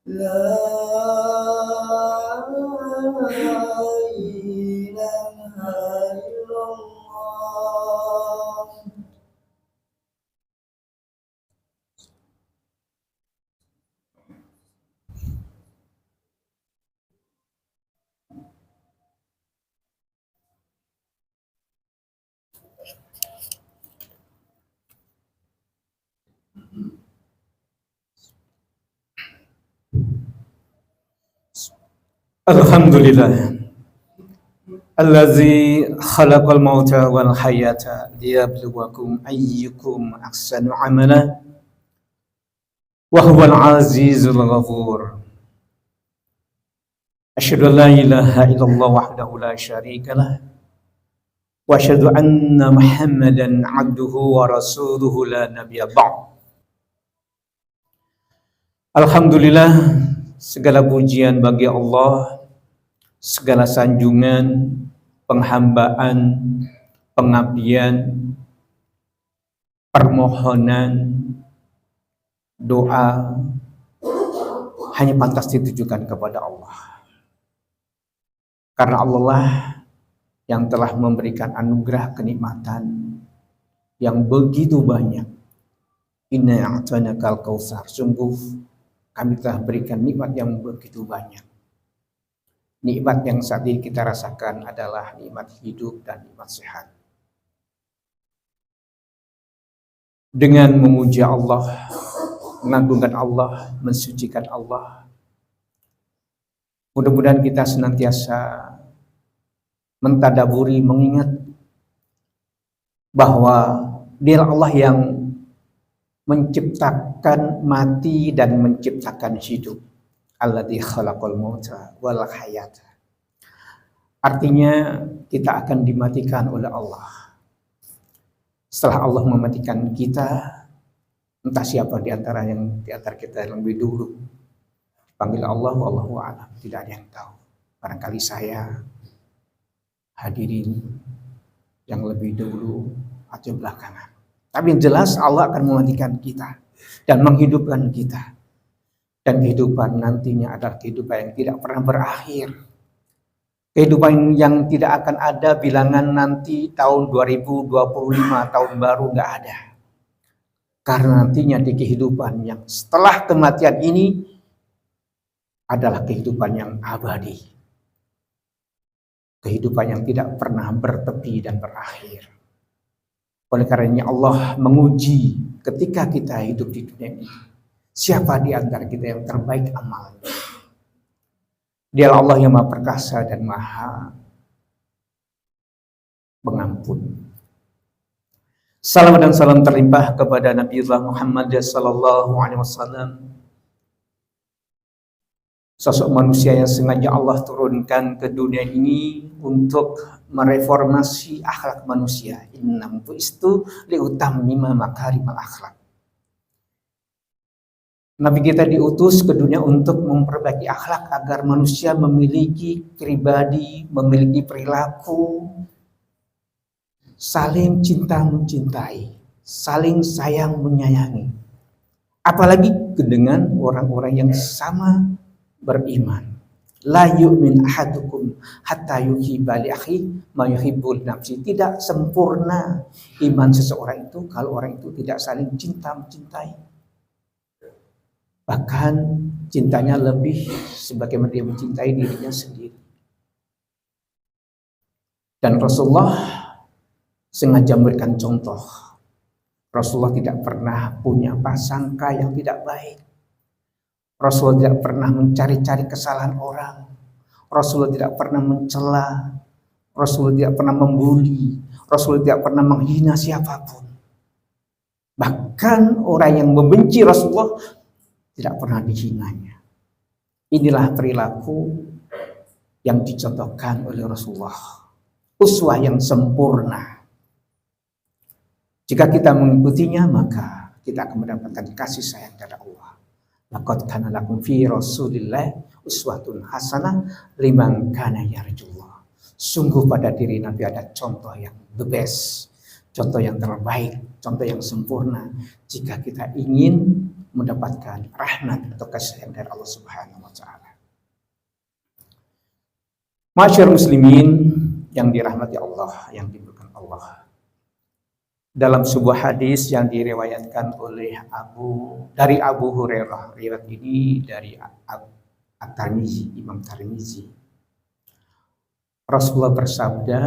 La ilaha illallah. Alhamdulillah allazi khalaqal mauta wal hayata liyabluwakum ayyukum ahsanu amala wa huwal azizul ghafur. Asyhadu an la ilaha illallah wahdahu la syarikalah wa asyhadu anna Muhammadan abduhu wa rasuluhu la nabiyya ba'd. Alhamdulillah, segala pujian bagi Allah, segala sanjungan, penghambaan, pengabdian, permohonan, doa hanya pantas ditujukan kepada Allah. Karena Allah lah yang telah memberikan anugerah kenikmatan yang begitu banyak. Inna a'tainakal kautsar, sungguh kami telah berikan nikmat yang begitu banyak. Nikmat yang saat ini kita rasakan adalah nikmat hidup dan nikmat sehat. Dengan memuji Allah, mengagungkan Allah, mensucikan Allah, mudah-mudahan kita senantiasa mentadaburi, mengingat bahwa Dia Allah yang menciptakan mati dan menciptakan hidup. Alladzi khalaqal mauta wal hayata. Artinya kita akan dimatikan oleh Allah. Setelah Allah mematikan kita, entah siapa di antara kita yang lebih dulu panggil Allah, wallahu a'lam, tidak ada yang tahu. Barangkali saya, hadirin yang lebih dulu atau belakangan. Tapi yang jelas Allah akan mematikan kita dan menghidupkan kita. Dan kehidupan nantinya adalah kehidupan yang tidak pernah berakhir. Kehidupan yang tidak akan ada bilangan nanti tahun 2025, tahun baru, nggak ada. Karena nantinya di kehidupan yang setelah kematian ini adalah kehidupan yang abadi. Kehidupan yang tidak pernah bertepi dan berakhir. Oleh karenanya Allah menguji ketika kita hidup di dunia ini. Siapa di antara kita yang terbaik amalnya? Dia Allah yang Maha Perkasa dan Maha Pengampun. Salam dan salam terlimpah kepada Nabiullah Muhammad sallallahu alaihi wasallam, sosok manusia yang sengaja Allah turunkan ke dunia ini untuk mereformasi akhlak manusia. Innam bu'istu liutammima makarimal akhlak. Nabi kita diutus ke dunia untuk memperbaiki akhlak agar manusia memiliki pribadi, memiliki perilaku, saling cinta mencintai, saling sayang menyayangi. Apalagi dengan orang-orang yang sama beriman. La yu'min ahadukum hatta yuhibba li akhihi ma yuhibbu li nafsihi. Tidak sempurna iman seseorang itu kalau orang itu tidak saling cinta mencintai. Bahkan cintanya lebih sebagaimana dia mencintai dirinya sendiri. Dan Rasulullah sengaja memberikan contoh. Rasulullah tidak pernah punya prasangka yang tidak baik. Rasulullah tidak pernah mencari-cari kesalahan orang. Rasulullah tidak pernah mencela. Rasulullah tidak pernah membuli. Rasulullah tidak pernah menghina siapapun. Bahkan orang yang membenci Rasulullah tidak pernah dihinanya. Inilah perilaku yang dicontohkan oleh Rasulullah. Uswah yang sempurna. Jika kita mengikutinya, maka kita akan mendapatkan kasih sayang dari Allah. Laqad kana lakum fi Rasulillah uswatun hasanah liman kana yarjullah. Sungguh pada diri Nabi ada contoh yang the best, contoh yang terbaik, contoh yang sempurna. Jika kita ingin mendapatkan rahmat atau kasih sayang dari Allah Subhanahu wa taala. Masyaallah muslimin yang dirahmati Allah, yang dimuliakan Allah. Dalam sebuah hadis yang diriwayatkan oleh dari Abu Hurairah, riwayat ini dari At-Tirmizi, Imam Tirmizi. Rasulullah bersabda,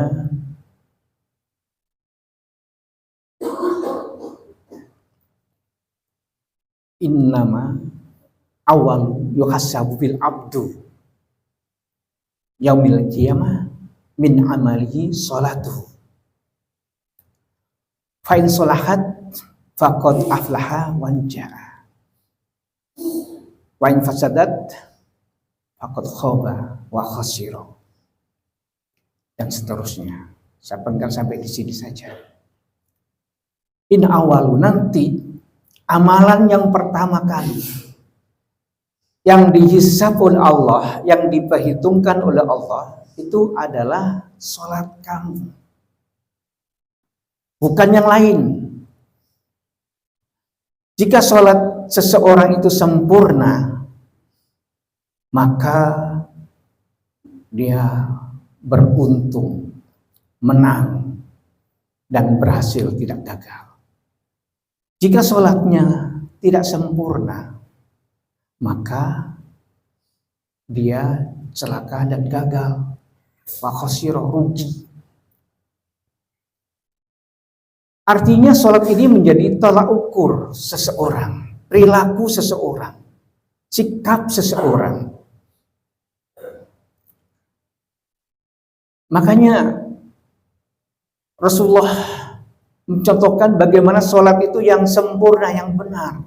innama awal yuhasabu bil abdu yaumil qiyamah min amalihi salatuhu fa in salahat faqad aflaha wa anja'a wa in fasadat faqad khaba wa khasira, dan seterusnya. Saya penggal sampai di sini saja. In awalu, nanti amalan yang pertama kali yang dihisab oleh Allah, yang diperhitungkan oleh Allah, itu adalah sholat kamu, bukan yang lain. Jika sholat seseorang itu sempurna, maka dia beruntung, menang, dan berhasil, tidak gagal. Jika sholatnya tidak sempurna, maka dia celaka dan gagal, wa khasira, rugi. Artinya sholat ini menjadi tolak ukur seseorang, perilaku seseorang, sikap seseorang. Makanya Rasulullah mencontohkan bagaimana sholat itu yang sempurna, yang benar,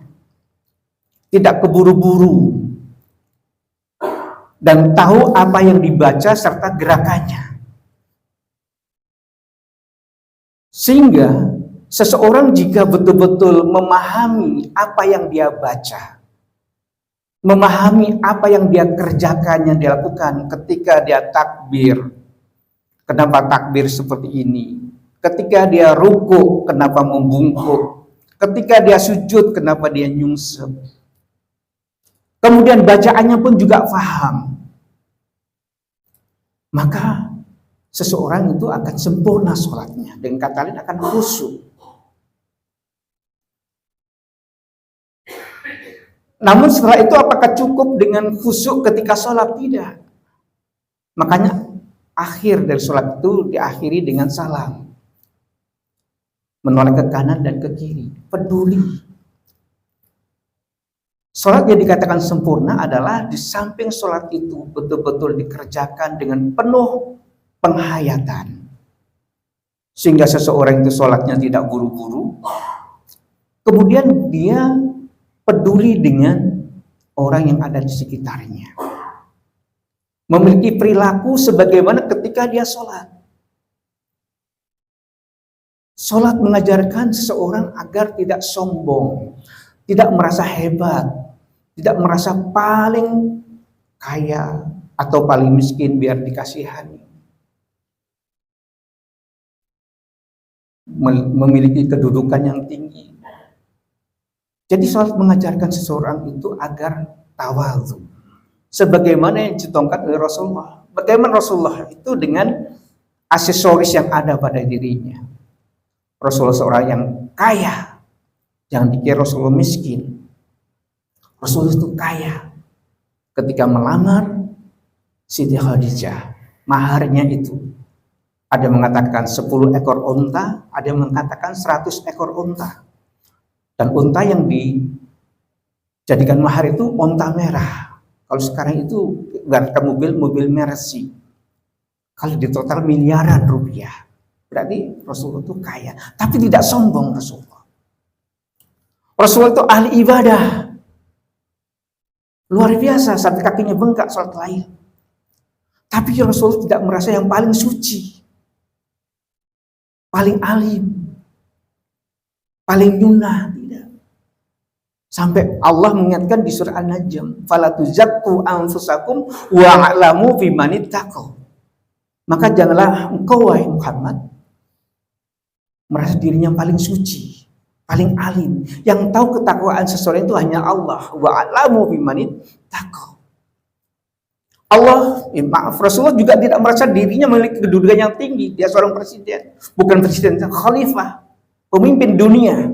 tidak keburu-buru, dan tahu apa yang dibaca serta gerakannya. Sehingga seseorang jika betul-betul memahami apa yang dia baca, memahami apa yang dia kerjakan, yang dia lakukan ketika dia takbir, kenapa takbir seperti ini? Ketika dia ruku, kenapa membungkuk? Ketika dia sujud, kenapa dia nyungsep? Kemudian bacaannya pun juga paham. Maka seseorang itu akan sempurna sholatnya. Dengan kata lain akan khusyuk. Namun setelah itu apakah cukup dengan khusyuk ketika sholat? Tidak. Makanya akhir dari sholat itu diakhiri dengan salam, menoleh ke kanan dan ke kiri, peduli. Sholat yang dikatakan sempurna adalah di samping sholat itu betul-betul dikerjakan dengan penuh penghayatan, sehingga seseorang itu sholatnya tidak buru-buru, kemudian dia peduli dengan orang yang ada di sekitarnya, memiliki perilaku sebagaimana ketika dia sholat. Sholat mengajarkan seseorang agar tidak sombong, tidak merasa hebat, tidak merasa paling kaya atau paling miskin biar dikasihani. Memiliki kedudukan yang tinggi. Jadi sholat mengajarkan seseorang itu agar tawadhu, sebagaimana yang dicontohkan oleh Rasulullah. Bagaimana Rasulullah itu dengan aksesoris yang ada pada dirinya. Rasulullah seorang yang kaya, jangan dikira Rasulullah miskin. Rasulullah itu kaya. Ketika melamar Siti Khadijah, maharnya itu ada yang mengatakan 10 ekor unta, ada yang mengatakan 100 ekor unta. Dan unta yang dijadikan mahar itu unta merah. Kalau sekarang itu ibaratkan mobil Mercy. Kalau di total miliaran rupiah. Berarti Rasulullah itu kaya, tapi tidak sombong Rasulullah. Rasulullah itu ahli ibadah. Luar biasa, sampai kakinya bengkak sholat lain. Tapi Rasulullah tidak merasa yang paling suci, paling alim, paling nyunah, tidak. Sampai Allah mengingatkan di surah An-Najm, "Fala tuzakku anfusakum wa a'lamu bimanittaqu." Maka janganlah engkau wahai Muhammad merasa dirinya paling suci, paling alim. Yang tahu ketakwaan seseorang itu hanya Allah. Wa alamu bimanit taqwa. Allah, maaf, Rasulullah juga tidak merasa dirinya memiliki kedudukan yang tinggi. Dia seorang presiden, bukan presiden, khalifah, pemimpin dunia.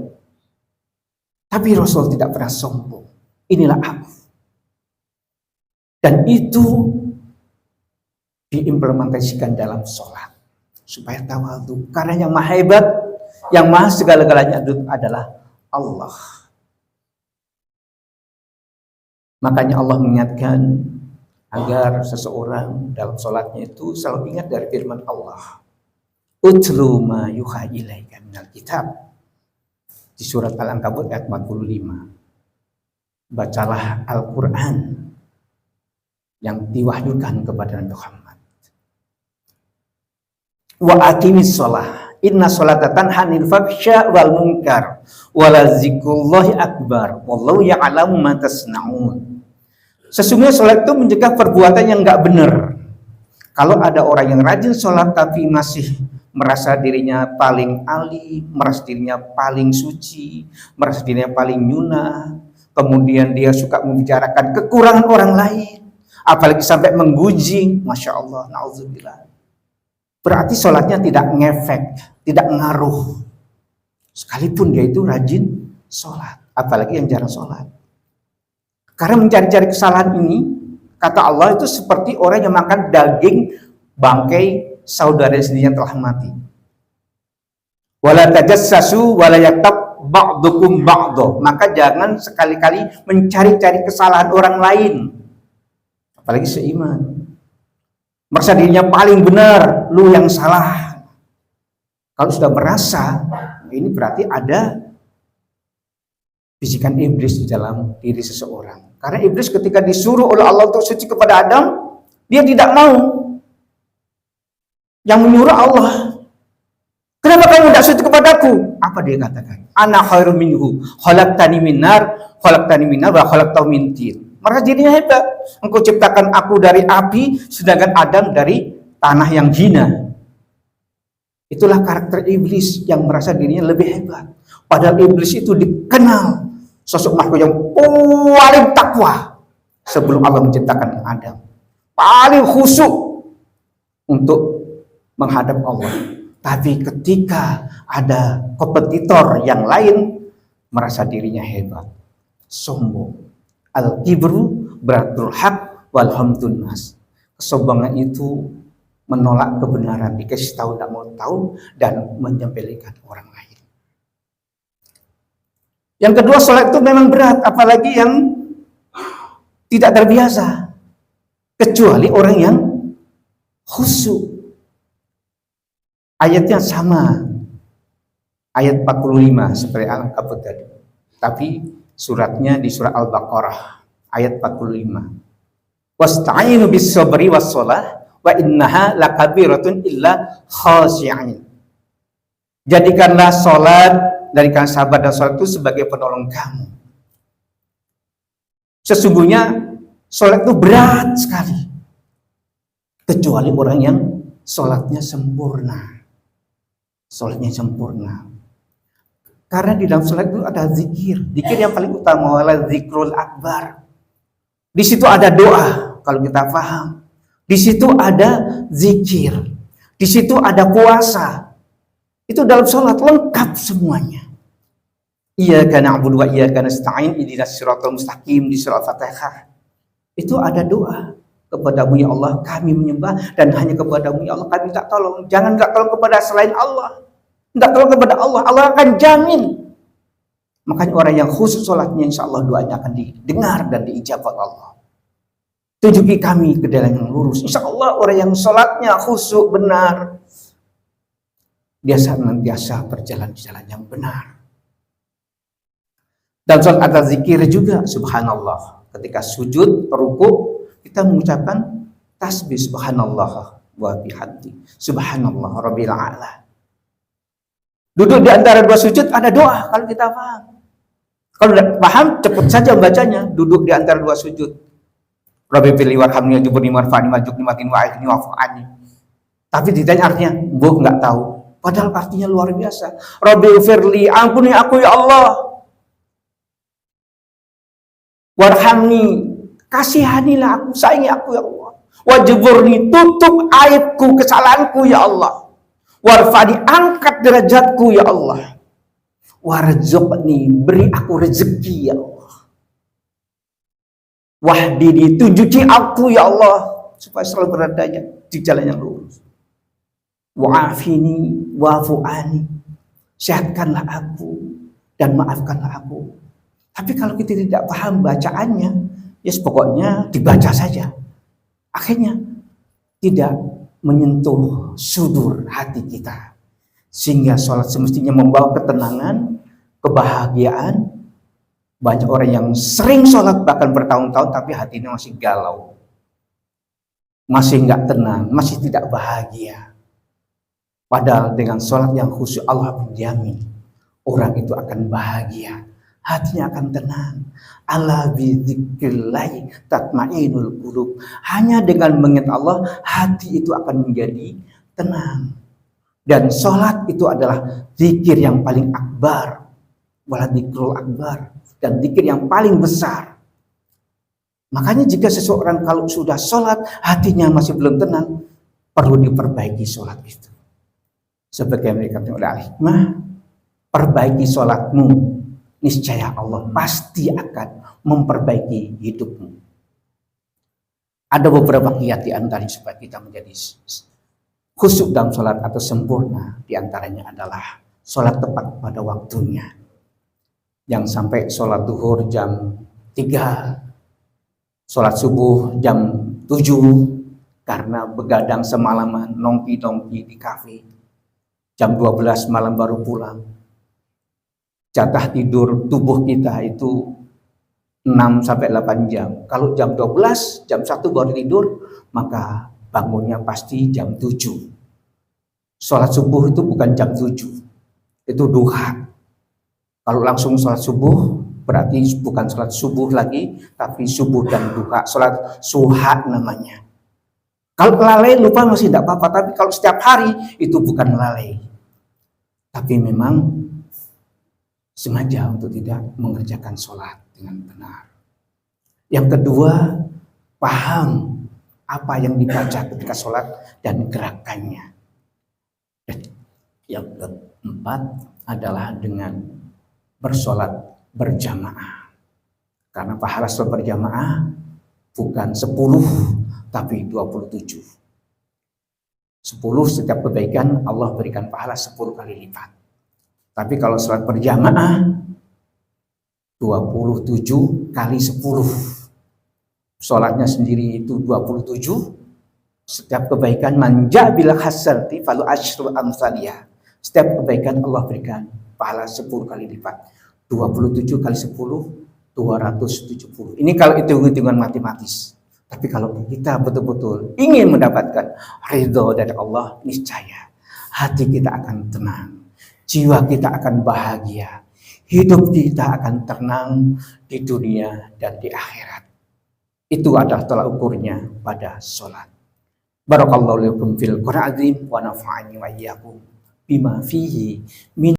Tapi Rasul tidak pernah sombong. Inilah aku. Dan itu diimplementasikan dalam sholat. Supaya tawadhu. Karena yang maha hebat, yang maha segala-galanya adalah Allah. Makanya Allah mengingatkan agar seseorang dalam sholatnya itu selalu ingat dari firman Allah. Utlu ma yuha ilaika minal kitab. Di surat Al-Ankabut ayat 45. Bacalah Al-Quran yang diwahyukan kepada Nabi Muhammad. Wa aqimis sholah. Inna sholata tanha 'anil fahsya wal munkar. Wa la dzikrullahi akbar. Wallahu ya'lamu ma tasna'un. Sesungguhnya sholat itu mencegah perbuatan yang nggak benar. Kalau ada orang yang rajin sholat tapi masih merasa dirinya paling ali, merasa dirinya paling suci, merasa dirinya paling nyuna, kemudian dia suka membicarakan kekurangan orang lain, apalagi sampai menggunjing, masya Allah, na'udzubillah. Berarti sholatnya tidak ngefek, tidak ngaruh. Sekalipun dia itu rajin sholat, apalagi yang jarang sholat. Karena mencari-cari kesalahan ini, kata Allah itu seperti orang yang makan daging bangkai saudara sendiri yang telah mati. Wala tajassasu wala yaghtab ba'dukum ba'dha. Maka jangan sekali-kali mencari-cari kesalahan orang lain. Apalagi seiman. Merasa dirinya paling benar, lu yang salah. Kalau sudah merasa, ini berarti ada bisikan iblis di dalam diri seseorang. Karena iblis ketika disuruh oleh Allah untuk suci kepada Adam, dia tidak mau. Yang menyuruh Allah. Kenapa kamu tidak suci kepadaku? Apa dia katakan? Ana khairum minhu, khalaqtani min nar, khalaqtani min nar wa khalaqtahu min tin. Merasa dirinya hebat. Engkau ciptakan aku dari api, sedangkan Adam dari tanah yang hina. Itulah karakter iblis yang merasa dirinya lebih hebat. Padahal iblis itu dikenal sosok makhluk yang paling takwa sebelum Allah menciptakan Adam, paling khusyuk untuk menghadap Allah. Tapi ketika ada kompetitor yang lain, merasa dirinya hebat, sombong. Al-kibru baratul haq wal hamdun nas. Kesombongan itu menolak kebenaran, dikasih tahu tidak mau tahu, dan menyepelekan orang lain. Yang kedua, sholat itu memang berat, apalagi yang tidak terbiasa, kecuali orang yang khusyuk. Ayatnya sama, ayat 45 seperti Al-Ankabut tadi, tapi suratnya di surah Al-Baqarah ayat 45. Wasta'inu bis sabri was shalah wa innaha lakabiratun illa khashi'in. Jadikanlah sholat dari kalian sabar dan sholat itu sebagai penolong kamu. Sesungguhnya sholat itu berat sekali, kecuali orang yang sholatnya sempurna. Sholatnya sempurna. Karena di dalam sholat itu ada zikir. Zikir yang paling utama adalah zikrul akbar. Di situ ada doa, kalau kita paham. Di situ ada zikir. Di situ ada puasa. Itu dalam sholat lengkap semuanya. Iyyaka na'budu wa iyyaka nasta'in ihdinas siratal mustaqim di surah Fatihah. Itu ada doa. Kepadamu ya Allah kami menyembah, dan hanya kepadamu ya Allah kami minta tolong. Jangan enggak tolong kepada selain Allah. Enggak tolong kepada Allah, Allah akan jamin. Makanya orang yang khusus sholatnya, insya Allah doanya akan didengar dan diijabah Allah. Tunjuki kami ke jalan yang lurus. Insya Allah orang yang sholatnya khusyuk benar, dia senantiasa berjalan di jalan yang benar. Dan sholat ada zikir juga, subhanallah. Ketika sujud, ruku, kita mengucapkan tasbih subhanallah wa bihamdi, subhanallah rabbil a'la. Duduk di antara dua sujud ada doa kalau kita paham. Kalau tidak paham, cepat saja bacanya. Duduk di antara dua sujud. Rabbi fili warhamni wajibuni warfa'ni wajibni matin wa'ihni wa'fu'ani. Tapi ditanya artinya, bu nggak tahu. Padahal artinya luar biasa. Rabbighfirli, ampuni aku ya Allah. Warhamni, kasihanilah aku, sayangi aku ya Allah. Wajburni, tutup aibku, kesalahanku ya Allah. Warfani, angkat derajatku ya Allah. Warzuqni, beri aku rezeki ya Allah. Wahdini, tunjuki aku ya Allah supaya selalu beradanya di jalan yang lurus. Wa'afini wa'fu'ani, sehatkanlah aku dan maafkanlah aku. Tapi kalau kita tidak paham bacaannya, ya pokoknya dibaca saja. Akhirnya tidak menyentuh sudur hati kita. Sehingga sholat semestinya membawa ketenangan, kebahagiaan. Banyak orang yang sering sholat bahkan bertahun-tahun tapi hatinya masih galau. Masih nggak tenang, masih tidak bahagia. Padahal dengan sholat yang khusyuk Allah menjamin orang itu akan bahagia, hatinya akan tenang. Ala bidzikrillah tatmainul qulub. Hanya dengan mengingat Allah, hati itu akan menjadi tenang. Dan sholat itu adalah zikir yang paling akbar, wala dzikrul akbar, dan zikir yang paling besar. Makanya jika seseorang kalau sudah sholat hatinya masih belum tenang, perlu diperbaiki sholat itu. Sebagaimana dikatakan oleh Al-Hikmah, perbaiki sholatmu, niscaya Allah pasti akan memperbaiki hidupmu. Ada beberapa kiat di antaranya supaya kita menjadi khusyuk dalam sholat atau sempurna. Di antaranya adalah sholat tepat pada waktunya. Yang sampai sholat duhur jam 3, sholat subuh jam 7, karena begadang semalaman, nongki-nongki di kafe. Jam 12 malam baru pulang. Jatah tidur tubuh kita itu 6-8 jam. Kalau jam 12, jam 1 baru tidur, maka bangunnya pasti jam 7. Sholat subuh itu bukan jam 7, itu duha. Kalau langsung sholat subuh, berarti bukan sholat subuh lagi, tapi subuh dan duha. Sholat suha namanya. Kalau lalai lupa masih tidak apa-apa, tapi kalau setiap hari itu bukan lalai. Tapi memang sengaja untuk tidak mengerjakan sholat dengan benar. Yang kedua, paham apa yang dibaca ketika sholat dan gerakannya. Dan yang keempat adalah dengan bersolat berjamaah. Karena pahala sholat berjamaah bukan 10 tapi 27. 10 setiap kebaikan Allah berikan pahala 10 kali lipat. Tapi kalau sholat berjamaah 27 kali 10. Sholatnya sendiri itu 27. Setiap kebaikan manja bila hasanati falu asyru amsaliyah. Setiap kebaikan Allah berikan pahala 10 kali lipat. 27 kali 10 270. Ini kalau hitung-hitungan matematis. Tapi kalau kita betul-betul ingin mendapatkan ridho dari Allah, niscaya hati kita akan tenang, jiwa kita akan bahagia, hidup kita akan tenang di dunia dan di akhirat. Itu adalah tolak ukurnya pada sholat. Barakallahu lakum fil Qur'an azim wa nafa'ani wa iyyakum bima fihi min